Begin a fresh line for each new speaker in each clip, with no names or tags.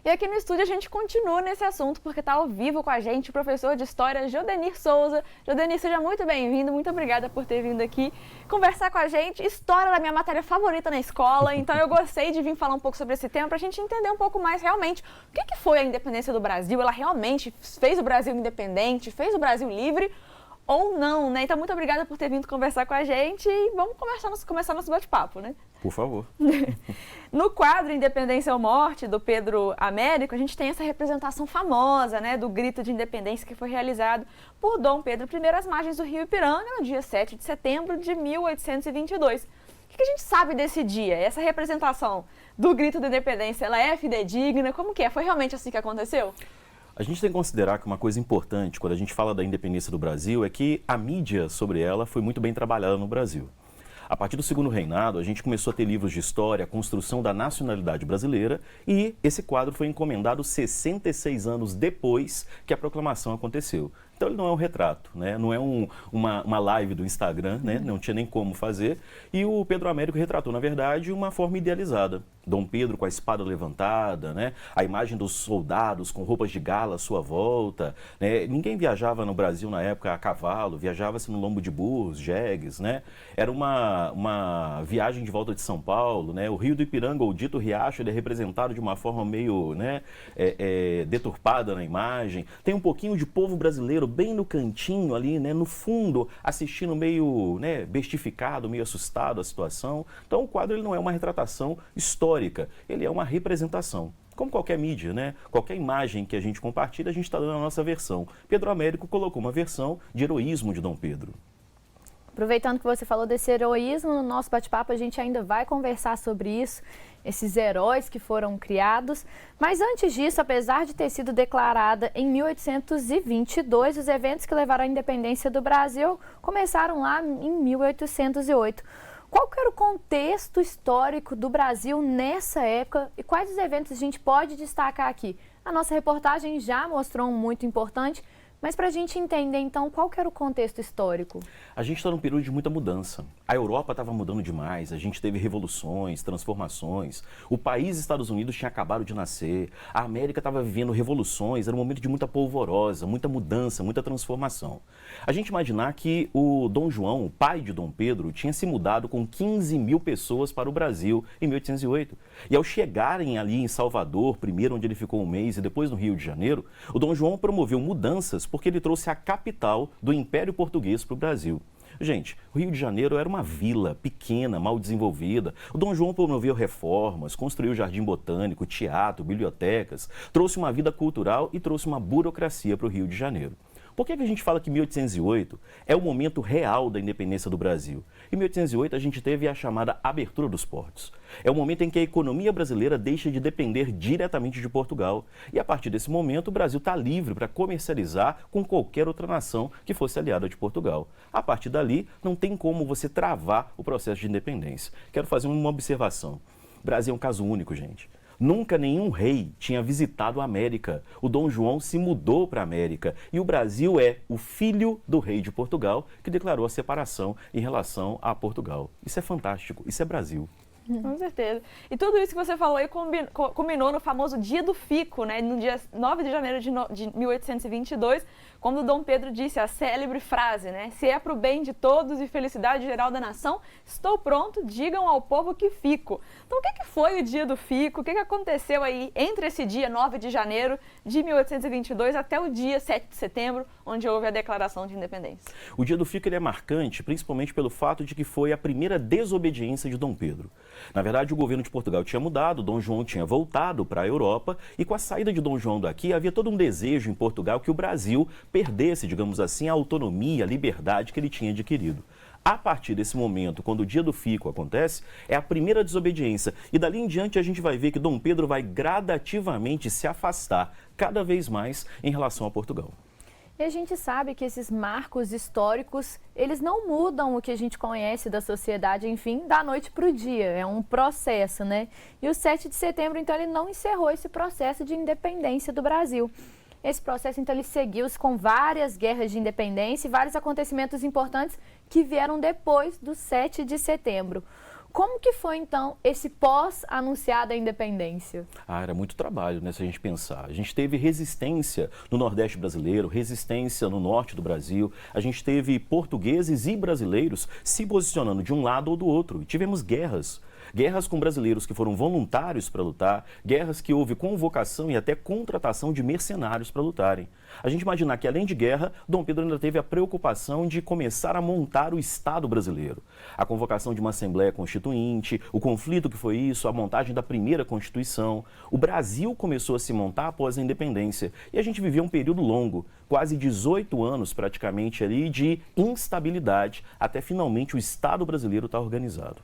E aqui no estúdio a gente continua nesse assunto, porque está ao vivo com a gente o professor de História Jodenir Souza. Jodenir, seja muito bem-vindo, muito obrigada por ter vindo aqui conversar com a gente. História da minha matéria favorita na escola, então eu gostei de vir falar um pouco sobre esse tema para a gente entender um pouco mais realmente o que foi a independência do Brasil. Ela realmente fez o Brasil independente, fez o Brasil livre ou não, né? Então muito obrigada por ter vindo conversar com a gente e vamos começar nosso bate-papo, né?
Por favor.
No quadro Independência ou Morte, do Pedro Américo, a gente tem essa representação famosa, né, do grito de independência que foi realizado por Dom Pedro I às margens do rio Ipiranga, no dia 7 de setembro de 1822. O que a gente sabe desse dia? Essa representação do grito de independência, ela é fidedigna? Como que é? Foi realmente assim que aconteceu?
A gente tem que considerar que uma coisa importante quando a gente fala da independência do Brasil é que a mídia sobre ela foi muito bem trabalhada no Brasil. A partir do Segundo Reinado, a gente começou a ter livros de história, a construção da nacionalidade brasileira, e esse quadro foi encomendado 66 anos depois que a proclamação aconteceu. Então ele não é um retrato, né? Não é uma live do Instagram, né? Não tinha nem como fazer. E o Pedro Américo retratou, na verdade, uma forma idealizada. Dom Pedro com a espada levantada, né? A imagem dos soldados com roupas de gala à sua volta, né? Ninguém viajava no Brasil na época a cavalo, viajava-se no lombo de burros, jegues, né? Era uma viagem de volta de São Paulo, né? O Rio do Ipiranga, ou dito Riacho, ele é representado de uma forma meio, né, deturpada na imagem. Tem um pouquinho de povo brasileiro bem no cantinho ali, né, no fundo, assistindo meio, né, bestificado, meio assustado a situação. Então o quadro ele não é uma retratação histórica, ele é uma representação. Como qualquer mídia, né? Qualquer imagem que a gente compartilha, a gente está dando a nossa versão. Pedro Américo colocou uma versão de heroísmo de Dom Pedro.
Aproveitando que você falou desse heroísmo, no nosso bate-papo a gente ainda vai conversar sobre isso, esses heróis que foram criados. Mas antes disso, apesar de ter sido declarada em 1822, os eventos que levaram à independência do Brasil começaram lá em 1808. Qual que era o contexto histórico do Brasil nessa época e quais os eventos a gente pode destacar aqui? A nossa reportagem já mostrou um muito importante, mas para a gente entender, então, qual que era o contexto histórico?
A gente está num período de muita mudança. A Europa estava mudando demais, a gente teve revoluções, transformações. O país Estados Unidos tinha acabado de nascer, a América estava vivendo revoluções, era um momento de muita polvorosa, muita mudança, muita transformação. A gente imaginar que o Dom João, o pai de Dom Pedro, tinha se mudado com 15 mil pessoas para o Brasil em 1808. E ao chegarem ali em Salvador, primeiro onde ele ficou um mês e depois no Rio de Janeiro, o Dom João promoveu mudanças porque ele trouxe a capital do Império Português para o Brasil. Gente, o Rio de Janeiro era uma vila pequena, mal desenvolvida. O Dom João promoveu reformas, construiu jardim botânico, teatro, bibliotecas, trouxe uma vida cultural e trouxe uma burocracia para o Rio de Janeiro. Por que a gente fala que 1808 é o momento real da independência do Brasil? Em 1808 a gente teve a chamada abertura dos portos. É o momento em que a economia brasileira deixa de depender diretamente de Portugal. E a partir desse momento o Brasil está livre para comercializar com qualquer outra nação que fosse aliada de Portugal. A partir dali não tem como você travar o processo de independência. Quero fazer uma observação. O Brasil é um caso único, gente. Nunca nenhum rei tinha visitado a América. O Dom João se mudou para a América e o Brasil é o filho do rei de Portugal que declarou a separação em relação a Portugal. Isso é fantástico, isso é Brasil.
Com certeza. E tudo isso que você falou aí culminou no famoso Dia do Fico, né? No dia 9 de janeiro de 1822, quando Dom Pedro disse a célebre frase, né? Se é para o bem de todos e felicidade geral da nação, estou pronto, digam ao povo que fico. Então, o que foi o Dia do Fico? O que aconteceu aí entre esse dia 9 de janeiro de 1822 até o dia 7 de setembro, onde houve a declaração de independência?
O Dia do Fico ele é marcante, principalmente pelo fato de que foi a primeira desobediência de Dom Pedro. Na verdade, o governo de Portugal tinha mudado, Dom João tinha voltado para a Europa e com a saída de Dom João daqui havia todo um desejo em Portugal que o Brasil perdesse, digamos assim, a autonomia, a liberdade que ele tinha adquirido. A partir desse momento, quando o Dia do Fico acontece, é a primeira desobediência. E dali em diante a gente vai ver que Dom Pedro vai gradativamente se afastar cada vez mais em relação a Portugal.
E a gente sabe que esses marcos históricos, eles não mudam o que a gente conhece da sociedade, enfim, da noite para o dia. É um processo, né? E o 7 de setembro, então, ele não encerrou esse processo de independência do Brasil. Esse processo, então, ele seguiu-se com várias guerras de independência e vários acontecimentos importantes que vieram depois do 7 de setembro. como que foi, então, esse pós-anunciada independência?
Era muito trabalho, né, se a gente pensar. A gente teve resistência no Nordeste brasileiro, resistência no Norte do Brasil. A gente teve portugueses e brasileiros se posicionando de um lado ou do outro. E tivemos guerras. Guerras com brasileiros que foram voluntários para lutar, guerras que houve convocação e até contratação de mercenários para lutarem. A gente imaginar que, além de guerra, Dom Pedro ainda teve a preocupação de começar a montar o Estado brasileiro. A convocação de uma Assembleia Constituinte, o conflito que foi isso, a montagem da primeira Constituição. O Brasil começou a se montar após a independência e a gente viveu um período longo, quase 18 anos praticamente ali, de instabilidade, até finalmente o Estado brasileiro estar organizado.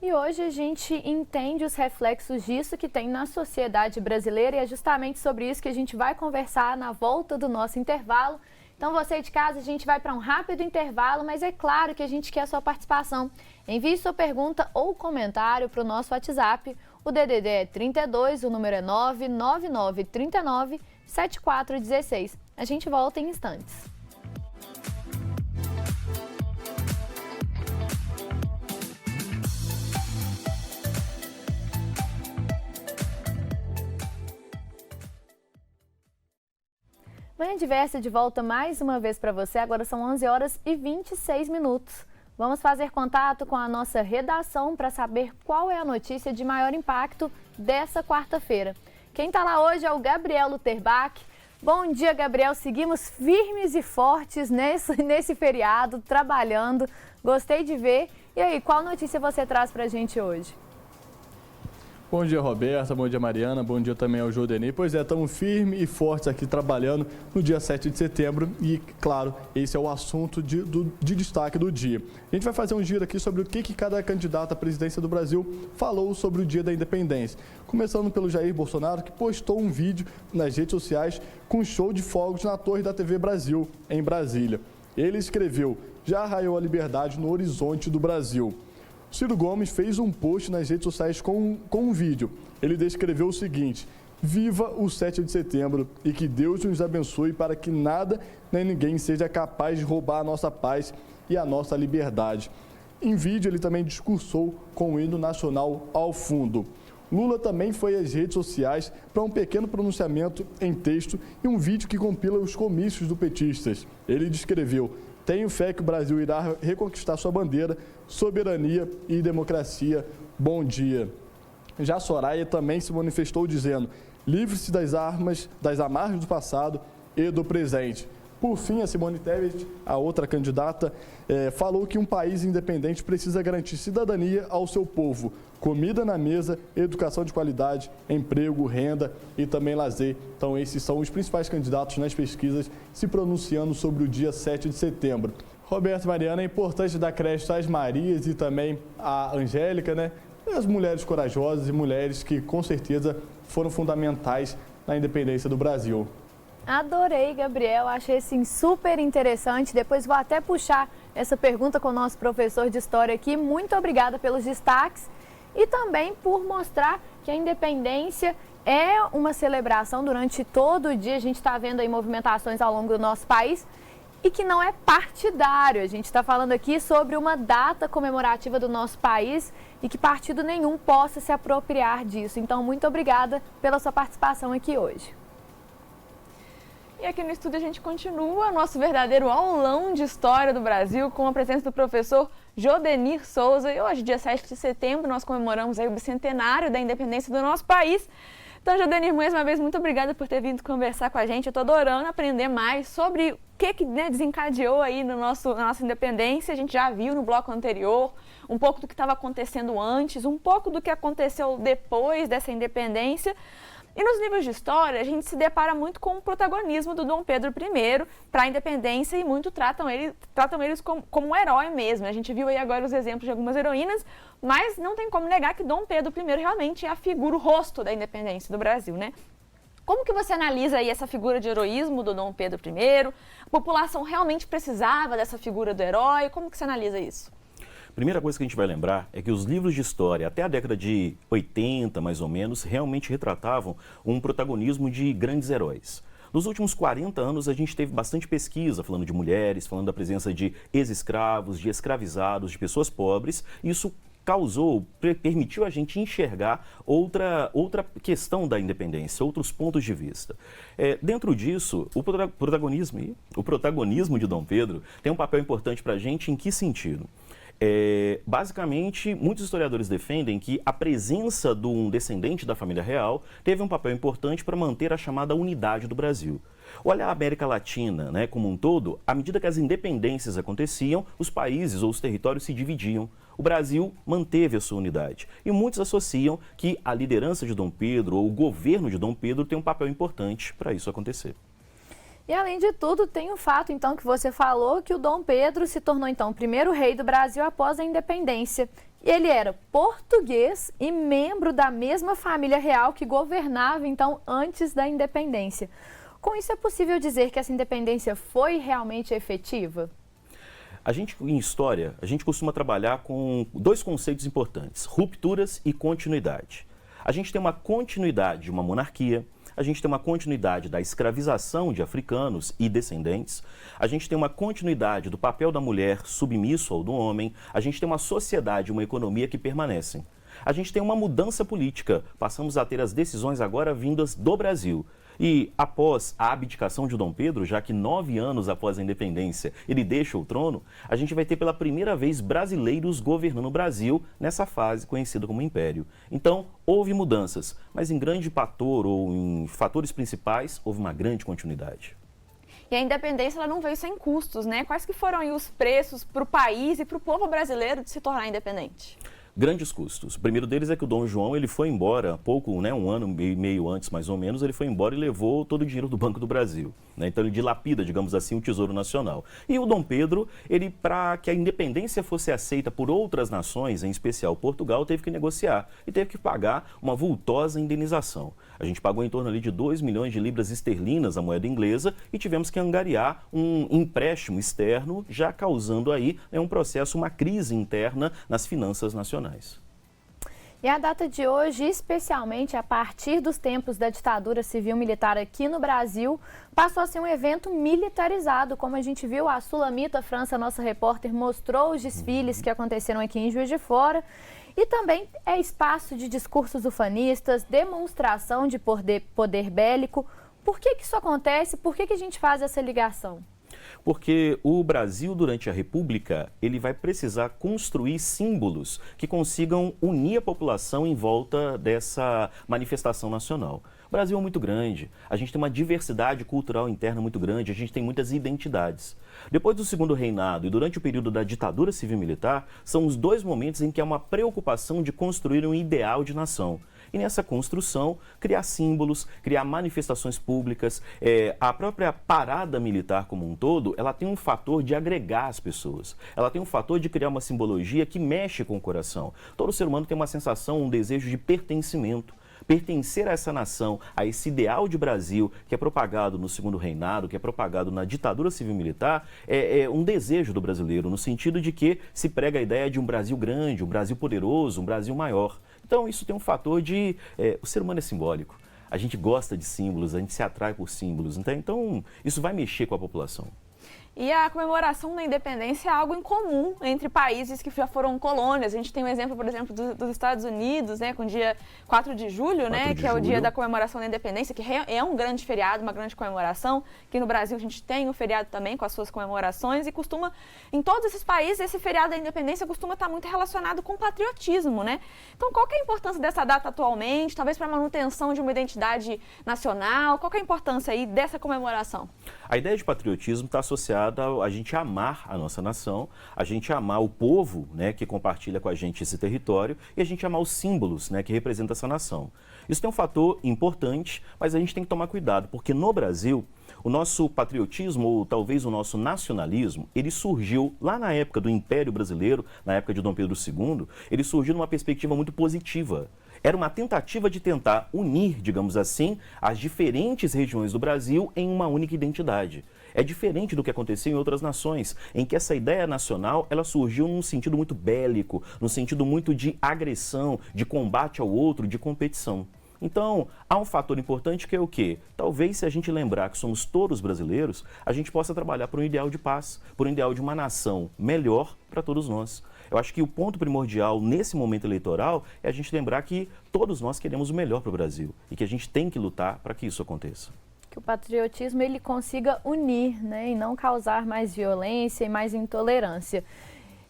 E hoje a gente entende os reflexos disso que tem na sociedade brasileira e é justamente sobre isso que a gente vai conversar na volta do nosso intervalo. Então você de casa, a gente vai para um rápido intervalo, mas é claro que a gente quer a sua participação. Envie sua pergunta ou comentário para o nosso WhatsApp. O DDD é 32, o número é 999397416. A gente volta em instantes. Manhã Diversa de volta mais uma vez para você. Agora são 11 horas e 26 minutos. Vamos fazer contato com a nossa redação para saber qual é a notícia de maior impacto dessa quarta-feira. Quem está lá hoje é o Gabriel Luterbach. Bom dia, Gabriel. Seguimos firmes e fortes nesse feriado, trabalhando. Gostei de ver. E aí, qual notícia você traz para a gente hoje?
Bom dia, Roberta, bom dia, Mariana, bom dia também ao Jodenir. Pois é, estamos firmes e fortes aqui trabalhando no dia 7 de setembro e, claro, esse é o assunto de destaque do dia. A gente vai fazer um giro aqui sobre o que cada candidato à presidência do Brasil falou sobre o dia da independência. Começando pelo Jair Bolsonaro, que postou um vídeo nas redes sociais com um show de fogos na torre da TV Brasil, em Brasília. Ele escreveu: "Já raiou a liberdade no horizonte do Brasil". Ciro Gomes fez um post nas redes sociais com um vídeo. Ele descreveu o seguinte: "Viva o 7 de setembro e que Deus nos abençoe para que nada nem ninguém seja capaz de roubar a nossa paz e a nossa liberdade". Em vídeo, ele também discursou com o hino nacional ao fundo. Lula também foi às redes sociais para um pequeno pronunciamento em texto e um vídeo que compila os comícios do petistas. Ele descreveu: "Tenho fé que o Brasil irá reconquistar sua bandeira, soberania e democracia. Bom dia". Já Soraya também se manifestou dizendo: "Livre-se das amarras do passado e do presente". Por fim, a Simone Tebet, a outra candidata, falou que um país independente precisa garantir cidadania ao seu povo, comida na mesa, educação de qualidade, emprego, renda e também lazer. Então, esses são os principais candidatos nas pesquisas se pronunciando sobre o dia 7 de setembro. Roberto e Mariana, é importante dar crédito às Marias e também à Angélica, né? As mulheres corajosas e mulheres que, com certeza, foram fundamentais na independência do Brasil.
Adorei, Gabriel. Achei assim super interessante. Depois vou até puxar essa pergunta com o nosso professor de história aqui. Muito obrigada pelos destaques e também por mostrar que a independência é uma celebração durante todo o dia. A gente está vendo aí movimentações ao longo do nosso país e que não é partidário. A gente está falando aqui sobre uma data comemorativa do nosso país e que partido nenhum possa se apropriar disso. Então, muito obrigada pela sua participação aqui hoje.
E aqui no estúdio a gente continua nosso verdadeiro aulão de história do Brasil com a presença do professor Jodenir Souza. E hoje, dia 7 de setembro, nós comemoramos aí o bicentenário da independência do nosso país. Então, Jodenir, mais uma vez, muito obrigada por ter vindo conversar com a gente. Eu estou adorando aprender mais sobre o que desencadeou aí na nossa independência. A gente já viu no bloco anterior um pouco do que estava acontecendo antes, um pouco do que aconteceu depois dessa independência. E nos livros de história, a gente se depara muito com o protagonismo do Dom Pedro I para a independência e muito tratam eles como um herói mesmo. A gente viu aí agora os exemplos de algumas heroínas, mas não tem como negar que Dom Pedro I realmente é a figura, o rosto da independência do Brasil, né? Como que você analisa aí essa figura de heroísmo do Dom Pedro I? A população realmente precisava dessa figura do herói? Como que você analisa isso?
Primeira coisa que a gente vai lembrar é que os livros de história, até a década de 80, mais ou menos, realmente retratavam um protagonismo de grandes heróis. Nos últimos 40 anos, a gente teve bastante pesquisa falando de mulheres, falando da presença de ex-escravos, de escravizados, de pessoas pobres. Isso permitiu a gente enxergar outra questão da independência, outros pontos de vista. Dentro disso, o protagonismo de Dom Pedro tem um papel importante para a gente em que sentido? Basicamente, muitos historiadores defendem que a presença de um descendente da família real teve um papel importante para manter a chamada unidade do Brasil. Olha a América Latina, né, como um todo, à medida que as independências aconteciam, os países ou os territórios se dividiam. O Brasil manteve a sua unidade. E muitos associam que a liderança de Dom Pedro ou o governo de Dom Pedro tem um papel importante para isso acontecer.
E além de tudo, tem o fato, então, que você falou que o Dom Pedro se tornou, então, o primeiro rei do Brasil após a independência. E ele era português e membro da mesma família real que governava, então, antes da independência. Com isso, é possível dizer que essa independência foi realmente efetiva?
Em história, a gente costuma trabalhar com dois conceitos importantes, rupturas e continuidade. A gente tem uma continuidade de uma monarquia, a gente tem uma continuidade da escravização de africanos e descendentes, a gente tem uma continuidade do papel da mulher submisso ao do homem, a gente tem uma sociedade, uma economia que permanecem. A gente tem uma mudança política, passamos a ter as decisões agora vindas do Brasil. E após a abdicação de Dom Pedro, já que 9 anos após a independência ele deixa o trono, a gente vai ter pela primeira vez brasileiros governando o Brasil nessa fase conhecida como Império. Então, houve mudanças, mas em grande fator ou em fatores principais, houve uma grande continuidade.
E a independência ela não veio sem custos, né? Quais que foram aí os preços para o país e para o povo brasileiro de se tornar independente?
Grandes custos. O primeiro deles é que o Dom João ele foi embora pouco, né, um ano e meio antes mais ou menos, ele foi embora e levou todo o dinheiro do Banco do Brasil. Né? Então ele dilapida, digamos assim, o Tesouro Nacional. E o Dom Pedro, ele para que a independência fosse aceita por outras nações, em especial Portugal, teve que negociar e teve que pagar uma vultosa indenização. A gente pagou em torno ali de 2 milhões de libras esterlinas, a moeda inglesa, e tivemos que angariar um empréstimo externo, já causando aí um processo, uma crise interna nas finanças nacionais.
E a data de hoje, especialmente a partir dos tempos da ditadura civil-militar aqui no Brasil, passou a ser um evento militarizado. Como a gente viu, a Sulamita França, nossa repórter, mostrou os desfiles que aconteceram aqui em Juiz de Fora. E também é espaço de discursos ufanistas, demonstração de poder bélico. Por que isso acontece? Por que a gente faz essa ligação?
Porque o Brasil, durante a República, ele vai precisar construir símbolos que consigam unir a população em volta dessa manifestação nacional. O Brasil é muito grande, a gente tem uma diversidade cultural interna muito grande, a gente tem muitas identidades. Depois do segundo reinado e durante o período da ditadura civil-militar, são os dois momentos em que há uma preocupação de construir um ideal de nação. E nessa construção, criar símbolos, criar manifestações públicas. A própria parada militar como um todo, ela tem um fator de agregar as pessoas. Ela tem um fator de criar uma simbologia que mexe com o coração. Todo ser humano tem uma sensação, um desejo de pertencimento. Pertencer a essa nação, a esse ideal de Brasil que é propagado no segundo reinado, que é propagado na ditadura civil-militar, é um desejo do brasileiro, no sentido de que se prega a ideia de um Brasil grande, um Brasil poderoso, um Brasil maior. Então isso tem um fator de... o ser humano é simbólico, a gente gosta de símbolos, a gente se atrai por símbolos, então isso vai mexer com a população.
E a comemoração da independência é algo incomum entre países que já foram colônias. A gente tem um exemplo, por exemplo, dos Estados Unidos, né, com o dia 4 de julho, que é o dia da comemoração da independência, que é um grande feriado, uma grande comemoração. Aqui no Brasil a gente tem um feriado também com as suas comemorações e costuma, em todos esses países, esse feriado da independência costuma estar muito relacionado com patriotismo, né? Então, qual que é a importância dessa data atualmente, talvez para a manutenção de uma identidade nacional? Qual que é a importância aí dessa comemoração?
A ideia de patriotismo está associada a gente amar a nossa nação, a gente amar o povo, né, que compartilha com a gente esse território e a gente amar os símbolos, né, que representam essa nação. Isso tem um fator importante, mas a gente tem que tomar cuidado, porque no Brasil, o nosso patriotismo, ou talvez o nosso nacionalismo, ele surgiu lá na época do Império Brasileiro, na época de Dom Pedro II, ele surgiu numa perspectiva muito positiva. Era uma tentativa de tentar unir, digamos assim, as diferentes regiões do Brasil em uma única identidade. É diferente do que aconteceu em outras nações, em que essa ideia nacional ela surgiu num sentido muito bélico, num sentido muito de agressão, de combate ao outro, de competição. Então, há um fator importante que é o quê? Talvez se a gente lembrar que somos todos brasileiros, a gente possa trabalhar por um ideal de paz, por um ideal de uma nação melhor para todos nós. Eu acho que o ponto primordial nesse momento eleitoral é a gente lembrar que todos nós queremos o melhor para o Brasil e que a gente tem que lutar para que isso aconteça.
Que o patriotismo ele consiga unir, né, e não causar mais violência e mais intolerância.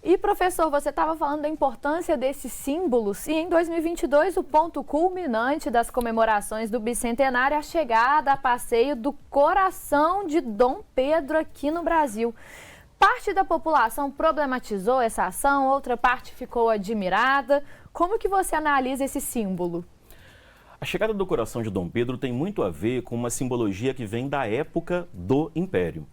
E, professor, você estava falando da importância desses símbolos e em 2022 o ponto culminante das comemorações do bicentenário é a chegada a passeio do Coração de Dom Pedro aqui no Brasil. Parte da população problematizou essa ação, outra parte ficou admirada. Como que você analisa esse símbolo?
A chegada do Coração de Dom Pedro tem muito a ver com uma simbologia que vem da época do Império.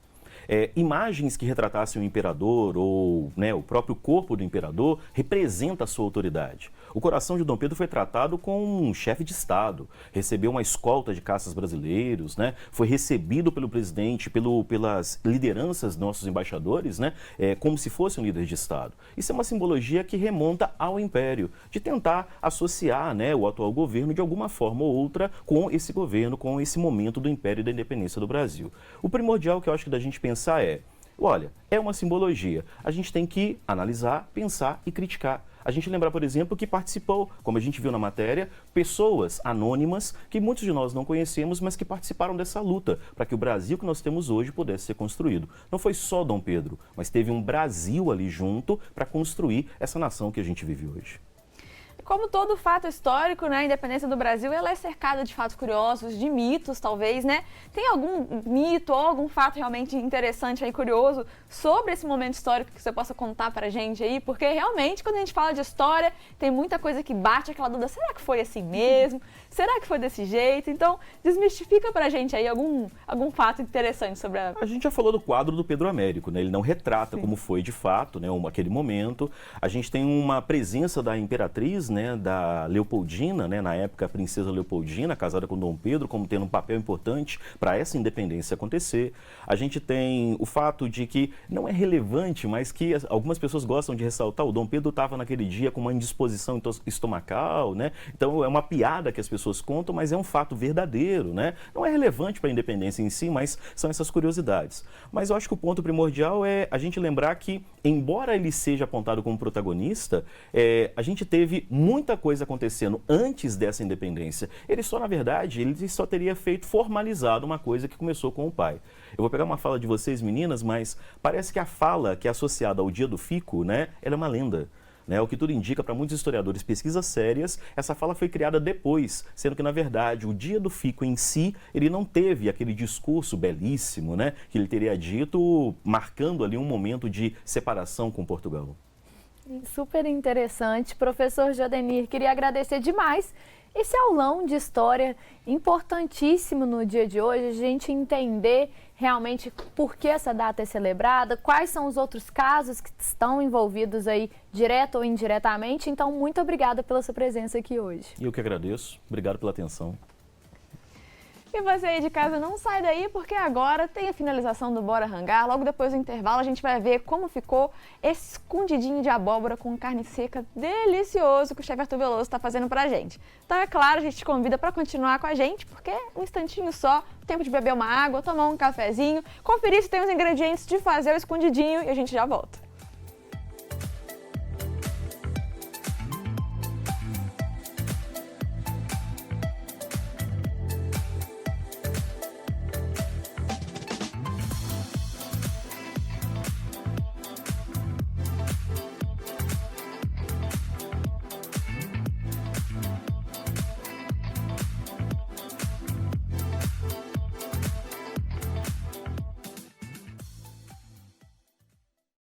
Imagens que retratassem o imperador ou o próprio corpo do imperador representa a sua autoridade. O Coração de Dom Pedro foi tratado como um chefe de Estado, recebeu uma escolta de caças brasileiros, foi recebido pelo presidente, pelas lideranças dos nossos embaixadores, como se fosse um líder de Estado. Isso é uma simbologia que remonta ao Império, de tentar associar o atual governo de alguma forma ou outra com esse governo, com esse momento do Império e da independência do Brasil. O primordial que eu acho que da gente pensar olha, é uma simbologia. A gente tem que analisar, pensar e criticar. A gente lembrar, por exemplo, que participou, como a gente viu na matéria, pessoas anônimas que muitos de nós não conhecemos, mas que participaram dessa luta para que o Brasil que nós temos hoje pudesse ser construído. Não foi só Dom Pedro, mas teve um Brasil ali junto para construir essa nação que a gente vive hoje.
Como todo fato histórico, a independência do Brasil ela é cercada de fatos curiosos, de mitos talvez, Tem algum mito ou algum fato realmente interessante e curioso sobre esse momento histórico que você possa contar pra gente aí? Porque realmente quando a gente fala de história tem muita coisa que bate aquela dúvida, será que foi assim mesmo? Será que foi desse jeito? Então desmistifica pra gente aí algum fato interessante sobre a...
A gente já falou do quadro do Pedro Américo, Ele não retrata como foi de fato, aquele momento. A gente tem uma presença da imperatriz, da Leopoldina, na época a princesa Leopoldina, casada com Dom Pedro, como tendo um papel importante para essa independência acontecer. A gente tem o fato de que não é relevante, mas que algumas pessoas gostam de ressaltar, o Dom Pedro estava naquele dia com uma indisposição estomacal, Então é uma piada que as pessoas contam, mas é um fato verdadeiro, Não é relevante para a independência em si, mas são essas curiosidades. Mas eu acho que o ponto primordial é a gente lembrar que, embora ele seja apontado como protagonista, a gente teve muita coisa acontecendo antes dessa independência. Ele só teria formalizado uma coisa que começou com o pai. Eu vou pegar uma fala de vocês, meninas, mas parece que a fala que é associada ao dia do fico, ela é uma lenda. O que tudo indica, para muitos historiadores, pesquisas sérias, essa fala foi criada depois, sendo que, na verdade, o dia do fico em si, ele não teve aquele discurso belíssimo, que ele teria dito, marcando ali um momento de separação com Portugal.
Super interessante. Professor Jodenir, queria agradecer demais esse aulão de história importantíssimo no dia de hoje, a gente entender realmente por que essa data é celebrada, quais são os outros casos que estão envolvidos aí, direto ou indiretamente. Então, muito obrigada pela sua presença aqui hoje.
Eu que agradeço. Obrigado pela atenção.
E você aí de casa não sai daí, porque agora tem a finalização do Bora Rangar. Logo depois do intervalo a gente vai ver como ficou esse escondidinho de abóbora com carne seca delicioso que o chefe Arthur Veloso está fazendo pra gente. Então é claro, a gente te convida para continuar com a gente, porque é um instantinho só, tempo de beber uma água, tomar um cafezinho, conferir se tem os ingredientes de fazer o escondidinho e a gente já volta.